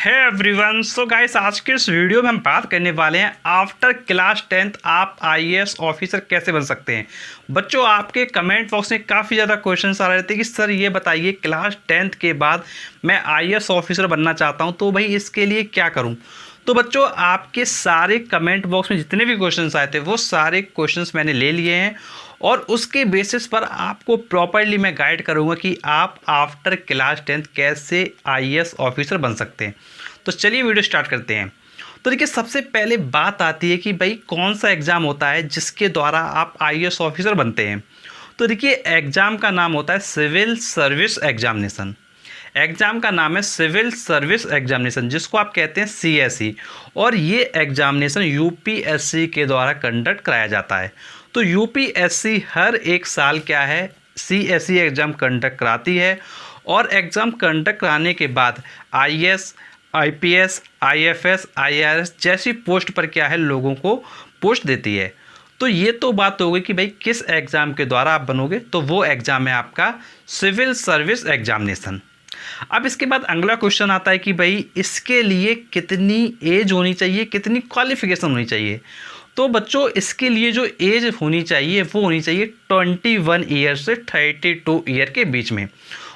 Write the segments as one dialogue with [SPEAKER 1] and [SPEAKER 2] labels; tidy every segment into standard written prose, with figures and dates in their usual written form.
[SPEAKER 1] है everyone. So guys, आज के इस वीडियो में हम बात करने वाले हैं आफ्टर क्लास 10th आप आईएएस ऑफिसर कैसे बन सकते हैं। बच्चों, आपके कमेंट बॉक्स में काफ़ी ज़्यादा क्वेश्चंस आ रहे थे कि सर ये बताइए क्लास 10th के बाद मैं आईएएस ऑफिसर बनना चाहता हूं, तो भाई इसके लिए क्या करूं। तो बच्चों, आपके सारे कमेंट बॉक्स में जितने भी क्वेश्चंस आए थे वो सारे क्वेश्चंस मैंने ले लिए हैं और उसके बेसिस पर आपको प्रॉपरली मैं गाइड करूंगा कि आप आफ्टर क्लास 10th कैसे आईएएस ऑफिसर बन सकते हैं। तो चलिए वीडियो स्टार्ट करते हैं। तो देखिए, सबसे पहले बात आती है कि भाई कौन सा एग्ज़ाम होता है जिसके द्वारा आप आईएएस ऑफिसर बनते हैं। तो देखिए, एग्ज़ाम का नाम होता है सिविल सर्विस एग्जामिनेशन। एग्ज़ाम का नाम है सिविल सर्विस एग्जामिनेशन, जिसको आप कहते हैं सीएसई, और ये एग्जामिनेशन यूपीएससी के द्वारा कंडक्ट कराया जाता है। तो यूपीएससी हर एक साल क्या है, सीएसई एग्ज़ाम कंडक्ट कराती है और एग्ज़ाम कंडक्ट कराने के बाद आईएएस, आईपीएस, आईएफएस, आईआरएस जैसी पोस्ट पर क्या है लोगों को पोस्ट देती है। तो ये तो बात हो गई कि भाई किस एग्ज़ाम के द्वारा आप बनोगे, तो वो एग्ज़ाम है आपका सिविल सर्विस एग्जामिनेशन। अब इसके बाद अगला क्वेश्चन आता है कि भाई इसके लिए कितनी एज होनी चाहिए, कितनी क्वालिफिकेशन होनी चाहिए। तो बच्चों, इसके लिए जो एज होनी चाहिए वो होनी चाहिए 21 ईयर से 32 ईयर के बीच में।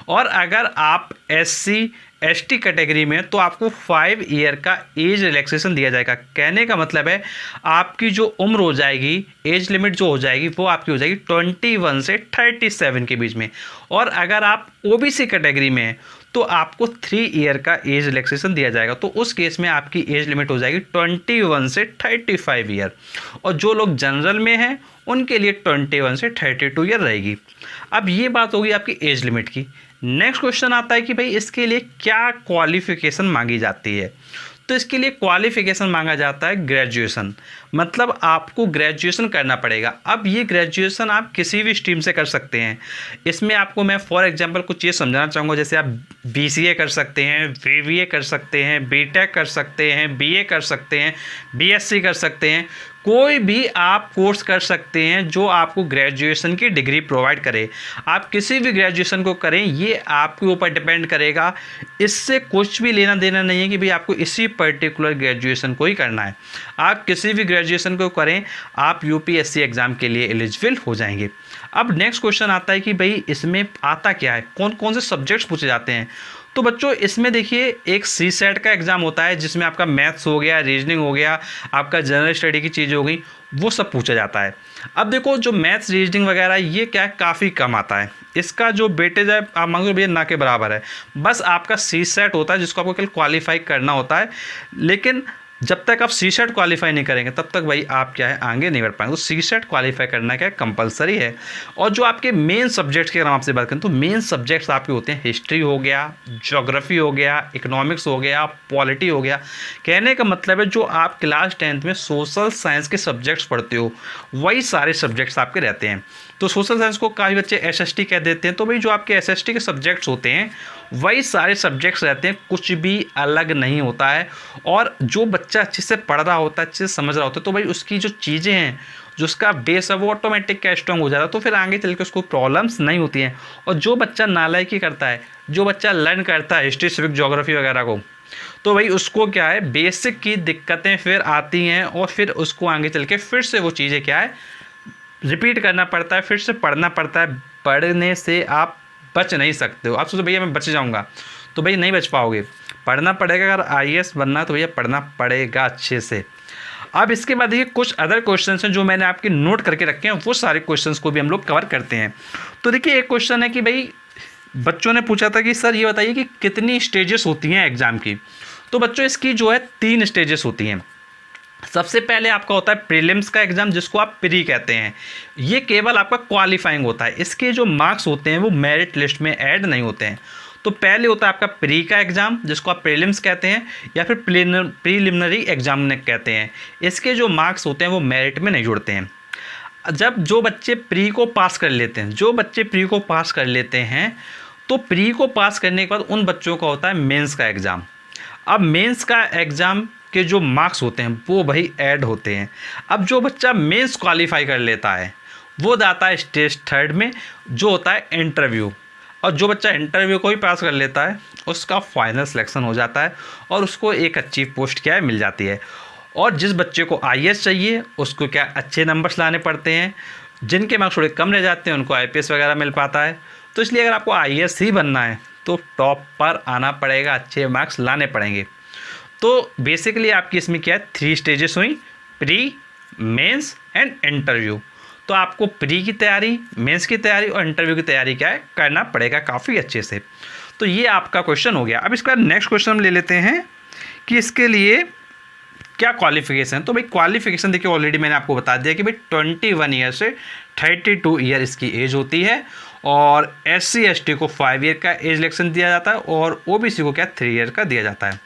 [SPEAKER 1] और अगर आप एससी एसटी कैटेगरी में तो आपको 5 ईयर का एज रिलैक्सेशन दिया जाएगा। कहने का मतलब है आपकी जो उम्र हो जाएगी, एज लिमिट जो हो जाएगी वो आपकी हो जाएगी 21 से 37 के बीच में। और अगर आप ओबीसी कैटेगरी में हैं तो आपको 3 ईयर का एज रिलैक्सेशन दिया जाएगा। तो उस केस में आपकी एज लिमिट हो जाएगी 21 से 35 ईयर। और जो लोग जनरल में हैं उनके लिए 21 से 32 ईयर रहेगी। अब ये बात होगी आपकी एज लिमिट की। नेक्स्ट क्वेश्चन आता है कि भाई इसके लिए क्या क्वालिफिकेशन मांगी जाती है। तो इसके लिए क्वालिफिकेशन मांगा जाता है ग्रेजुएशन, मतलब आपको ग्रेजुएशन करना पड़ेगा। अब ये ग्रेजुएशन आप किसी भी स्ट्रीम से कर सकते हैं। इसमें आपको मैं फॉर एग्जांपल कुछ चीज़ समझाना चाहूँगा। जैसे आप बीसीए कर सकते हैं, बीबीए कर सकते हैं, बीटेक कर सकते हैं, बीए कर सकते हैं, बीएससी कर सकते हैं। कोई भी आप कोर्स कर सकते हैं जो आपको ग्रेजुएशन की डिग्री प्रोवाइड करे। आप किसी भी ग्रेजुएशन को करें, ये आपके ऊपर डिपेंड करेगा। इससे कुछ भी लेना देना नहीं है कि भाई आपको इसी पर्टिकुलर ग्रेजुएशन को ही करना है। आप किसी भी ग्रेजुएशन को करें, आप यूपीएससी एग्ज़ाम के लिए एलिजिबल हो जाएंगे। अब नेक्स्ट क्वेश्चन आता है कि भाई इसमें आता क्या है, कौन कौन से सब्जेक्ट्स पूछे जाते हैं। तो बच्चों, इसमें देखिए एक सी सेट का एग्ज़ाम होता है जिसमें आपका मैथ्स हो गया, रीजनिंग हो गया, आपका जनरल स्टडी की चीज़ हो गई, वो सब पूछा जाता है। अब देखो, जो मैथ्स रीजनिंग वगैरह ये क्या है, काफ़ी कम आता है। इसका जो वेटेज है आप मांगो भैया ना के बराबर है। बस आपका सी सेट होता है जिसको आपको केवल क्वालिफाई करना होता है। लेकिन जब तक आप सी सेट क्वालिफाई नहीं करेंगे तब तक भाई आप क्या है आगे नहीं बढ़ पाएंगे। तो सी सेट क्वालिफाई करना क्या है, कंपलसरी है। और जो आपके मेन सब्जेक्ट्स की अगर आपसे बात करें तो मेन सब्जेक्ट्स आपके होते हैं हिस्ट्री हो गया, ज्योग्राफी हो गया, इकोनॉमिक्स हो गया, पॉलिटी हो गया। कहने का मतलब है जो आप क्लास 10th में सोशल साइंस के सब्जेक्ट्स पढ़ते हो वही सारे सब्जेक्ट्स आपके रहते हैं। तो सोशल साइंस को काफ़ी बच्चे एसएसटी कह देते हैं। तो भाई जो आपके एसएसटी के सब्जेक्ट्स होते हैं वही सारे सब्जेक्ट्स रहते हैं, कुछ भी अलग नहीं होता है। और जो बच्चा अच्छे से पढ़ रहा होता है, अच्छे से समझ रहा होता है, तो भाई उसकी जो चीज़ें हैं, जो उसका बेस है वो ऑटोमेटिक क्या स्ट्रॉन्ग हो जाता है। तो फिर आगे चल के उसको प्रॉब्लम्स नहीं होती हैं। और जो बच्चा नालायकी करता है, जो बच्चा लर्न करता है हिस्ट्री, सिविक, ज्योग्राफी वगैरह को, तो भाई उसको क्या है बेसिक की दिक्कतें फिर आती हैं और फिर उसको आगे चल के फिर से वो चीज़ें क्या है रिपीट करना पड़ता है, फिर से पढ़ना पड़ता है। पढ़ने से आप बच नहीं सकते हो। आप सोचो भैया मैं बच जाऊंगा, तो भाई नहीं बच पाओगे। पढ़ना पड़ेगा। अगर आईएएस बनना है तो भैया पढ़ना पड़ेगा अच्छे से। अब इसके बाद देखिए कुछ अदर क्वेश्चंस हैं जो मैंने आपके नोट करके रखे हैं, वो सारे क्वेश्चंस को भी हम लोग कवर करते हैं। तो देखिए, एक क्वेश्चन है कि भाई बच्चों ने पूछा था कि सर ये बताइए कि कितनी स्टेजेस होती हैं एग्ज़ाम की। तो बच्चों, इसकी जो है 3 स्टेजेस होती हैं। सबसे पहले आपका होता है प्रीलिम्स का एग्ज़ाम, जिसको आप प्री कहते हैं। ये केवल आपका क्वालिफाइंग होता है। इसके जो मार्क्स होते हैं वो मेरिट लिस्ट में ऐड नहीं होते हैं। तो पहले होता है आपका प्री का एग्ज़ाम, जिसको आप प्रीलिम्स कहते हैं या फिर प्रीलिमिनरी एग्जाम कहते हैं। इसके जो मार्क्स होते हैं वो मेरिट में नहीं जुड़ते हैं। जब जो बच्चे प्री को पास कर लेते हैं, तो प्री को पास करने के बाद उन बच्चों का होता है मेंस का एग्ज़ाम। अब मेंस का एग्ज़ाम के जो मार्क्स होते हैं वो भाई ऐड होते हैं। अब जो बच्चा मेंस क्वालिफाई कर लेता है वो जाता है स्टेज 3rd में, जो होता है इंटरव्यू। और जो बच्चा इंटरव्यू को भी पास कर लेता है उसका फाइनल सिलेक्शन हो जाता है और उसको एक अच्छी पोस्ट क्या है मिल जाती है। और जिस बच्चे को आईएएस चाहिए उसको क्या अच्छे नंबर्स लाने पड़ते हैं, जिनके मार्क्स थोड़े कम रह जाते हैं उनको आईपीएस वगैरह मिल पाता है। तो इसलिए अगर आपको आईएएस ही बनना है तो टॉप पर आना पड़ेगा, अच्छे मार्क्स लाने पड़ेंगे। तो बेसिकली आपकी इसमें क्या है 3 स्टेजेस हुई, प्री, मेंस एंड इंटरव्यू। तो आपको प्री की तैयारी, मेंस की तैयारी और इंटरव्यू की तैयारी क्या है करना पड़ेगा काफ़ी अच्छे से। तो ये आपका क्वेश्चन हो गया। अब इसका नेक्स्ट क्वेश्चन हम ले लेते हैं कि इसके लिए क्या क्वालिफिकेशन है। तो भाई क्वालिफिकेशन देखिए ऑलरेडी मैंने आपको बता दिया कि भाई 21 ईयर से 32 ईयर इसकी एज होती है और SC ST को 5 ईयर का एज इलेक्शन दिया जाता है और OBC को क्या 3 ईयर का दिया जाता है।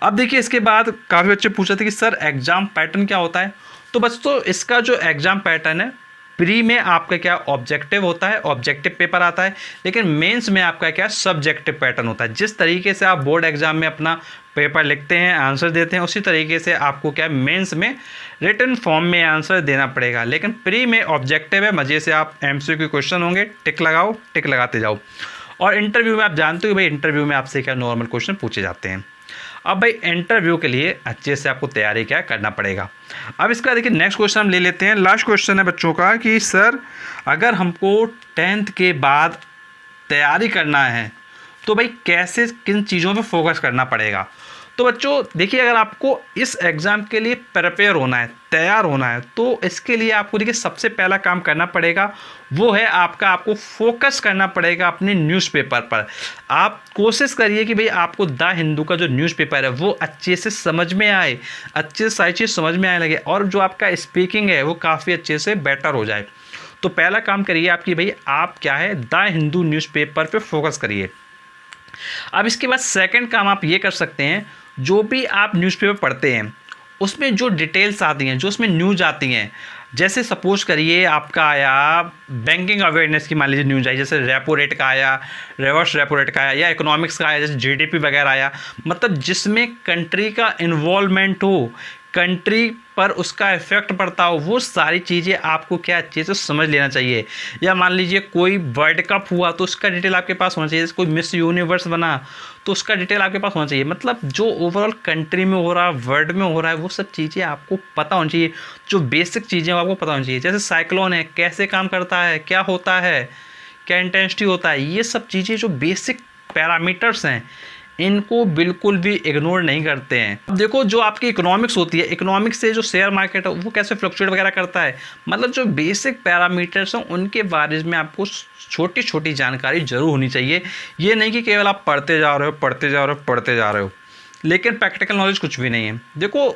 [SPEAKER 1] अब देखिए इसके बाद काफ़ी बच्चे पूछ रहे थे कि सर एग्ज़ाम पैटर्न क्या होता है। तो बस तो इसका जो एग्ज़ाम पैटर्न है, प्री में आपका क्या ऑब्जेक्टिव होता है, ऑब्जेक्टिव पेपर आता है, लेकिन मेंस में आपका क्या सब्जेक्टिव पैटर्न होता है। जिस तरीके से आप बोर्ड एग्जाम में अपना पेपर लिखते हैं, आंसर देते हैं, उसी तरीके से आपको क्या मेंस में रिटन फॉर्म में आंसर देना पड़ेगा। लेकिन प्री में ऑब्जेक्टिव है, मज़े से आप MCQ क्वेश्चन होंगे, टिक लगाओ, टिक लगाते जाओ। और इंटरव्यू में आप जानते हो भाई इंटरव्यू में आपसे क्या नॉर्मल क्वेश्चन पूछे जाते हैं। अब भाई इंटरव्यू के लिए अच्छे से आपको तैयारी क्या करना पड़ेगा। अब इसका देखिए नेक्स्ट क्वेश्चन हम ले लेते हैं। लास्ट क्वेश्चन है बच्चों का कि सर अगर हमको 10th के बाद तैयारी करना है तो भाई कैसे किन चीज़ों पे फोकस करना पड़ेगा। तो बच्चों देखिए अगर आपको इस एग्ज़ाम के लिए प्रिपेयर होना है, तैयार होना है, तो इसके लिए आपको देखिए सबसे पहला काम करना पड़ेगा वो है आपको फोकस करना पड़ेगा अपने न्यूज़पेपर पर। आप कोशिश करिए कि भाई आपको द हिंदू का जो न्यूज़पेपर है वो अच्छे से समझ में आए, अच्छे से सारी चीज़ समझ में आने लगे और जो आपका स्पीकिंग है वो काफ़ी अच्छे से बेटर हो जाए। तो पहला काम करिए आपकी भाई आप क्या है द हिंदू न्यूज़पेपर पर फोकस करिए। अब इसके बाद सेकंड काम आप ये कर सकते हैं, जो भी आप न्यूज़पेपर पढ़ते हैं उसमें जो डिटेल्स आती हैं, जो उसमें न्यूज़ आती हैं, जैसे सपोज करिए आपका आया बैंकिंग अवेयरनेस की मान लीजिए न्यूज़ आई, जैसे रेपो रेट का आया, रिवर्स रेपो रेट का आया, या इकोनॉमिक्स का आया जैसे GDP वगैरह आया, मतलब जिसमें कंट्री का इन्वॉल्वमेंट हो, कंट्री पर उसका इफेक्ट पड़ता हो, वो सारी चीज़ें आपको क्या अच्छे से समझ लेना चाहिए। या मान लीजिए कोई वर्ल्ड कप हुआ तो उसका डिटेल आपके पास होना चाहिए, जैसे कोई मिस यूनिवर्स बना तो उसका डिटेल आपके पास होना चाहिए। मतलब जो ओवरऑल कंट्री में हो रहा है, वर्ल्ड में हो रहा है, वो सब चीज़ें आपको पता होनी चाहिए। जो बेसिक चीज़ें आपको पता होनी चाहिए, जैसे साइक्लोन है कैसे काम करता है, क्या होता है, क्या इंटेंसिटी होता है, ये सब चीज़ें जो बेसिक पैरामीटर्स हैं इनको बिल्कुल भी इग्नोर नहीं करते हैं। अब देखो जो आपकी इकोनॉमिक्स होती है, इकोनॉमिक्स से जो शेयर मार्केट है वो कैसे फ्लक्चुएट वगैरह करता है, मतलब जो बेसिक पैरामीटर्स हैं उनके बारे में आपको छोटी छोटी जानकारी जरूर होनी चाहिए। ये नहीं कि केवल आप पढ़ते जा रहे हो लेकिन प्रैक्टिकल नॉलेज कुछ भी नहीं है। देखो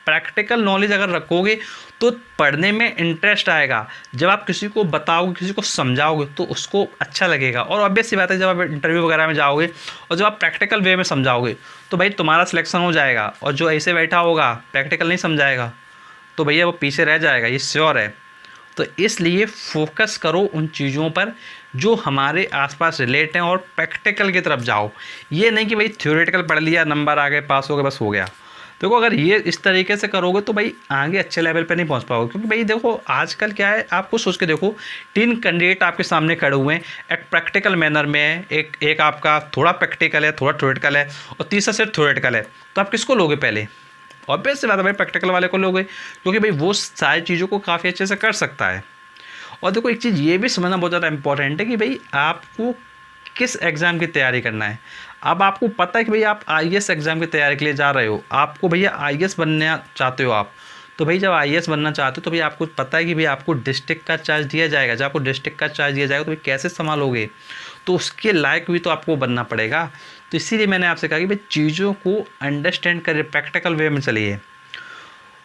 [SPEAKER 1] प्रैक्टिकल नॉलेज अगर रखोगे तो पढ़ने में इंटरेस्ट आएगा, जब आप किसी को बताओगे, किसी को समझाओगे तो उसको अच्छा लगेगा। और ऑब्वियस सी बात है जब आप इंटरव्यू वगैरह में जाओगे और जब आप प्रैक्टिकल वे में समझाओगे तो भाई तुम्हारा सिलेक्शन हो जाएगा। और जो ऐसे बैठा होगा प्रैक्टिकल नहीं समझाएगा तो भैया वो पीछे रह जाएगा, ये श्योर है। तो इसलिए फोकस करो उन चीज़ों पर जो हमारे आसपास रिलेट हैं और प्रैक्टिकल की तरफ जाओ। ये नहीं कि भाई थ्योरेटिकल पढ़ लिया, नंबर आ गए, पास हो गए, बस हो गया। देखो अगर ये इस तरीके से करोगे तो भाई आगे अच्छे लेवल पे नहीं पहुंच पाओगे। क्योंकि भाई देखो आजकल क्या है, आपको सोच के देखो 3 कैंडिडेट आपके सामने खड़े हुए हैं, एक प्रैक्टिकल मैनर में है, एक आपका थोड़ा प्रैक्टिकल है, थोड़ा थ्योरेटिकल है और तीसरा सिर्फ थ्योरेटिकल है। तो आप किसको लोगे पहले? ऑब्वियस सी बात है भाई प्रैक्टिकल वाले को लोगे, क्योंकि भाई वो सारी चीज़ों को काफ़ी अच्छे से कर सकता है। और देखो एक चीज़ ये भी समझना बहुत ज़्यादा इंपॉर्टेंट है कि भाई आपको किस एग्ज़ाम की तैयारी करना है। अब आपको पता है कि भाई आप आईएएस एग्ज़ाम की तैयारी के लिए जा रहे हो, आपको भैया आईएएस बनना चाहते हो आप, तो भाई जब आईएएस बनना चाहते हो तो भाई आपको पता है कि भाई आपको डिस्ट्रिक्ट का चार्ज दिया जाएगा। जब आपको डिस्ट्रिक्ट का चार्ज दिया जाएगा तो भाई कैसे संभालोगे, तो उसके लायक भी तो आपको बनना पड़ेगा। तो इसीलिए मैंने आपसे कहा कि भाई चीज़ों को अंडरस्टैंड करिए, प्रैक्टिकल वे में चलिए।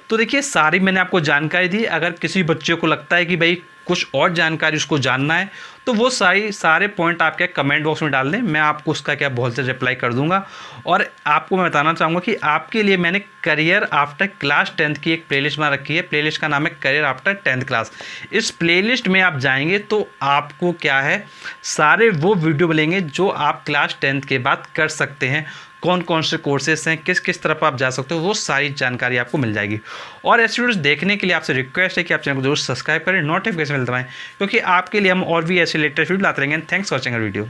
[SPEAKER 1] तो देखिए सारी मैंने आपको जानकारी दी। अगर किसी बच्चे को लगता है कि भाई कुछ और जानकारी उसको जानना है तो वो सारे पॉइंट आपके कमेंट बॉक्स में डाल दें, मैं आपको उसका क्या बहुत से रिप्लाई कर दूंगा। और आपको मैं बताना चाहूँगा कि आपके लिए मैंने करियर आफ्टर क्लास 10th की एक प्लेलिस्ट बना रखी है। प्लेलिस्ट का नाम है करियर आफ्टर 10th क्लास। इस प्लेलिस्ट में आप जाएंगे तो आपको क्या है सारे वो वीडियो मिलेंगे जो आप क्लास 10th के बाद कर सकते हैं, कौन कौन से कोर्सेस हैं, किस किस तरफ आप जा सकते हो, वो सारी जानकारी आपको मिल जाएगी। और ऐसे वीडियोस देखने के लिए आपसे रिक्वेस्ट है कि आप चैनल को जरूर सब्सक्राइब करें, नोटिफिकेशन मिलता है, क्योंकि आपके लिए हम और भी ऐसे लेटेस्ट वीडियो लाते रहेंगे। Thanks for watching video.